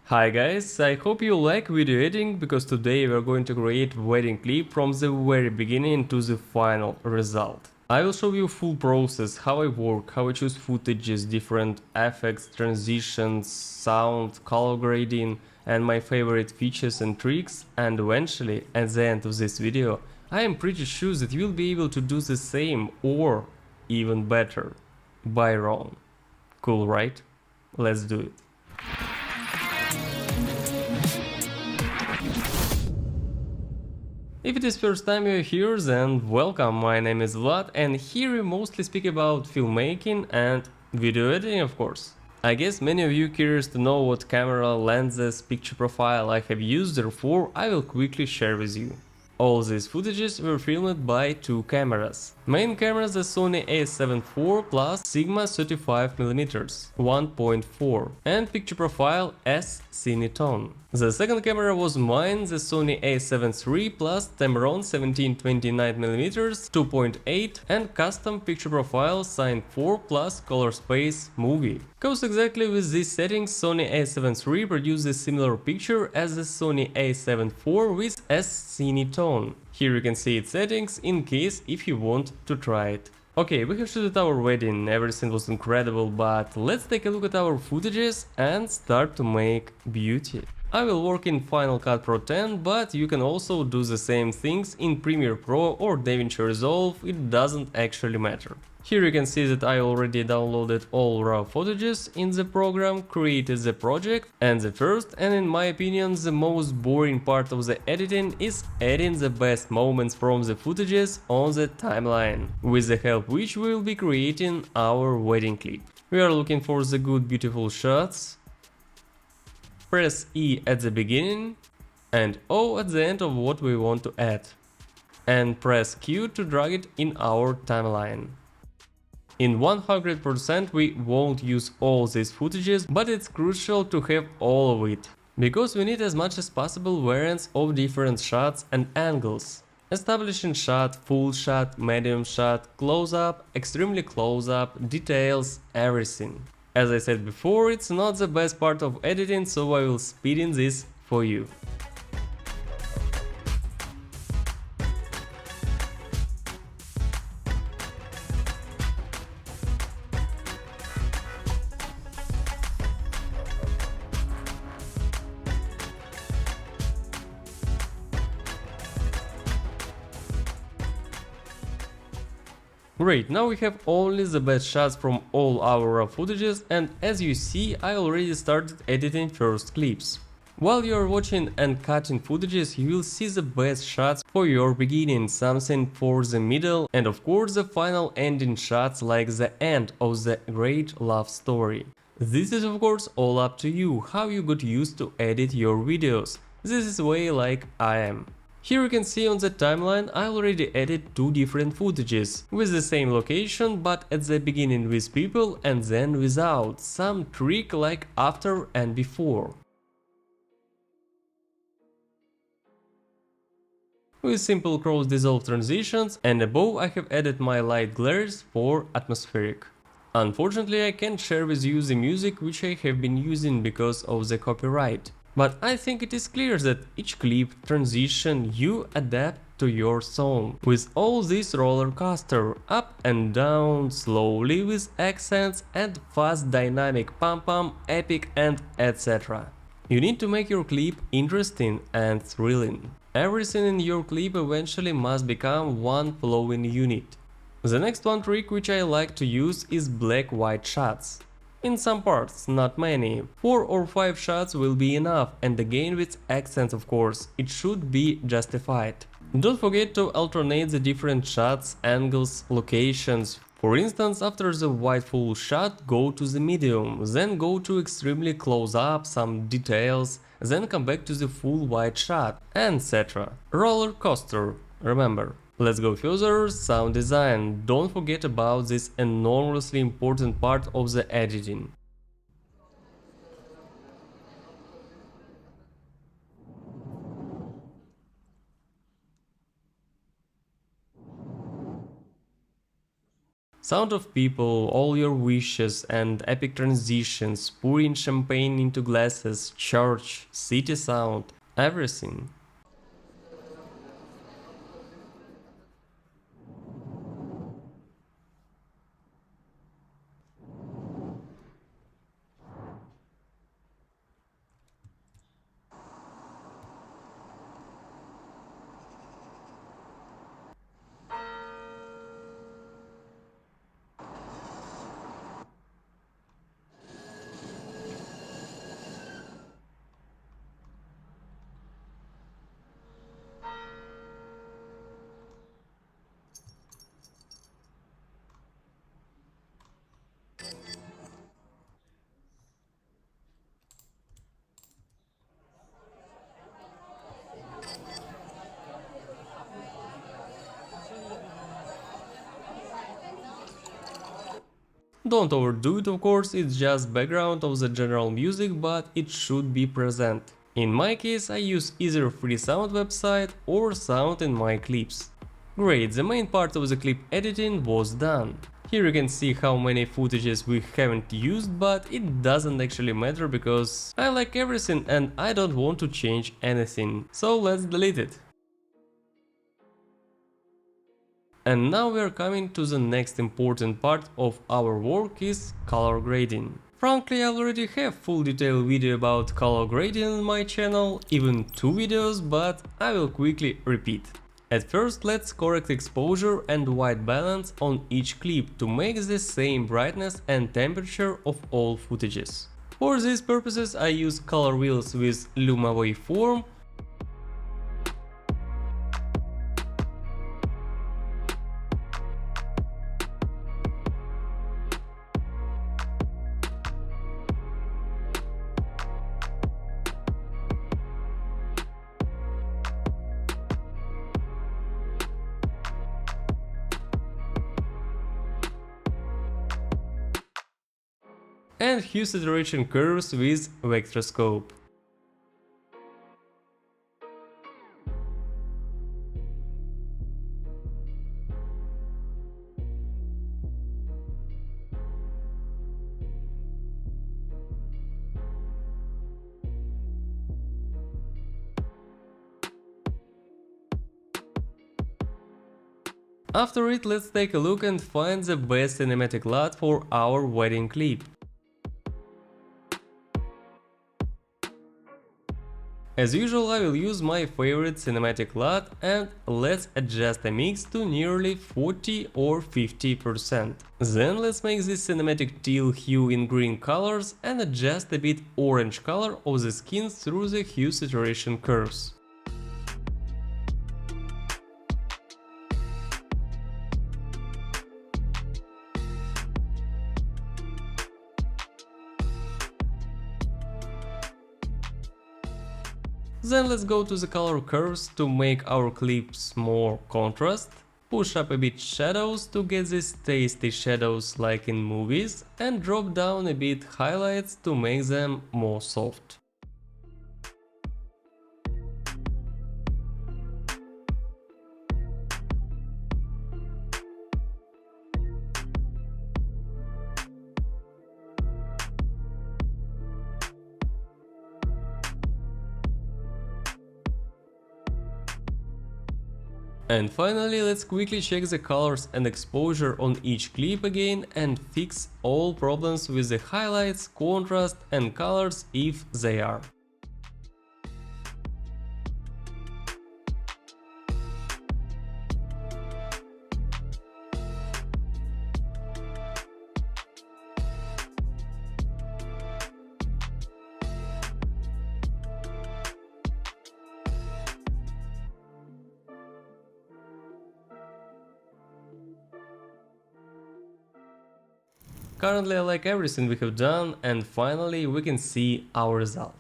Hi guys, I hope you like video editing because today we are going to create wedding clip from the very beginning to the final result. I will show you full process, how I work, how I choose footages, different effects, transitions, sound, color grading, and my favorite features and tricks, and eventually, at the end of this video, I am pretty sure that you will be able to do the same or even better by wrong. Cool, right? Let's do it. If it is first time you're here, then welcome, my name is Vlad and here we mostly speak about filmmaking and video editing, of course. I guess many of you curious to know what camera, lenses, picture profile I have used, therefore I will quickly share with you. All these footages were filmed by two cameras. Main camera the Sony a7 IV plus Sigma 35mm 1.4 and picture profile S Cineton. The second camera was mine, the Sony a7 III plus Tamron 17-29mm 2.8 and custom picture profile Sign 4 plus Color Space Movie. Cause exactly with these settings Sony a7 III produced a similar picture as the Sony a7 IV with S Cineton. Here you can see its settings in case if you want to try it. Okay, we have shot our wedding, everything was incredible, but let's take a look at our footages and start to make beauty. I will work in Final Cut Pro 10, but you can also do the same things in Premiere Pro or DaVinci Resolve, it doesn't actually matter. Here you can see that I already downloaded all raw footages in the program, created the project, and the first and in my opinion the most boring part of the editing is adding the best moments from the footages on the timeline, with the help which we will be creating our wedding clip. We are looking for the good beautiful shots. Press E at the beginning and O at the end of what we want to add, and press Q to drag it in our timeline. In 100% we won't use all these footages, but it's crucial to have all of it, because we need as much as possible variants of different shots and angles. Establishing shot, full shot, medium shot, close-up, extremely close-up, details, everything. As I said before, it's not the best part of editing, so I will speed in this for you. Great, now we have only the best shots from all our raw footages, and as you see I already started editing first clips. While you are watching and cutting footages, you will see the best shots for your beginning, something for the middle, and of course the final ending shots like the end of the great love story. This is of course all up to you, how you got used to edit your videos. This is way like I am. Here you can see on the timeline I already added two different footages, with the same location but at the beginning with people and then without, some trick like after and before. With simple cross dissolve transitions, and above I have added my light glares for atmospheric. Unfortunately I can't share with you the music which I have been using because of the copyright. But I think it is clear that each clip, transition you adapt to your song, with all this roller coaster, up and down, slowly with accents and fast dynamic pam-pam, epic and etc. You need to make your clip interesting and thrilling. Everything in your clip eventually must become one flowing unit. The next one trick which I like to use is black-white shots. In some parts, not many, 4 or 5 shots will be enough, and again with accents of course, it should be justified. Don't forget to alternate the different shots, angles, locations. For instance, after the white full shot, go to the medium, then go to extremely close up, some details, then come back to the full white shot, etc. Roller coaster, remember. Let's go further, sound design. Don't forget about this enormously important part of the editing. Sound of people, all your wishes and epic transitions, pouring champagne into glasses, church, city sound, everything. Don't overdo it, of course, it's just background of the general music, but it should be present. In my case, I use either free sound website or sound in my clips. Great, the main part of the clip editing was done. Here you can see how many footages we haven't used, but it doesn't actually matter because I like everything and I don't want to change anything, so let's delete it. And now we are coming to the next important part of our work is color grading. Frankly, I already have full detailed video about color grading on my channel, even 2 videos, but I will quickly repeat. At first, let's correct exposure and white balance on each clip to make the same brightness and temperature of all footages. For these purposes I use color wheels with Luma waveform. And hue saturation curves with vectorscope. After it, let's take a look and find the best cinematic LUT for our wedding clip. As usual, I will use my favorite cinematic LUT and let's adjust the mix to nearly 40 or 50%. Then let's make this cinematic teal hue in green colors and adjust a bit orange color of the skin through the hue saturation curves. Then let's go to the color curves to make our clips more contrast, push up a bit shadows to get these tasty shadows like in movies, and drop down a bit highlights to make them more soft. And finally, let's quickly check the colors and exposure on each clip again and fix all problems with the highlights, contrast and colors if they are. Currently I like everything we have done and finally we can see our result.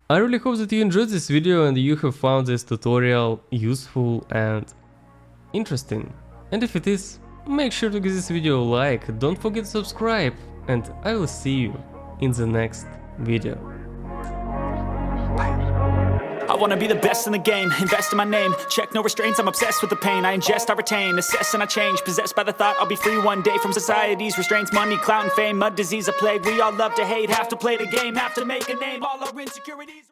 I really hope that you enjoyed this video and you have found this tutorial useful and interesting. And if it is, make sure to give this video a like, don't forget to subscribe, and I will see you in the next video. I wanna be the best in the game, invest in my name. Check no restraints, I'm obsessed with the pain. I ingest, I retain, assess and I change. Possessed by the thought I'll be free one day from society's restraints. Money, clout and fame, mud, disease, a plague. We all love to hate, have to play the game, have to make a name. All our insecurities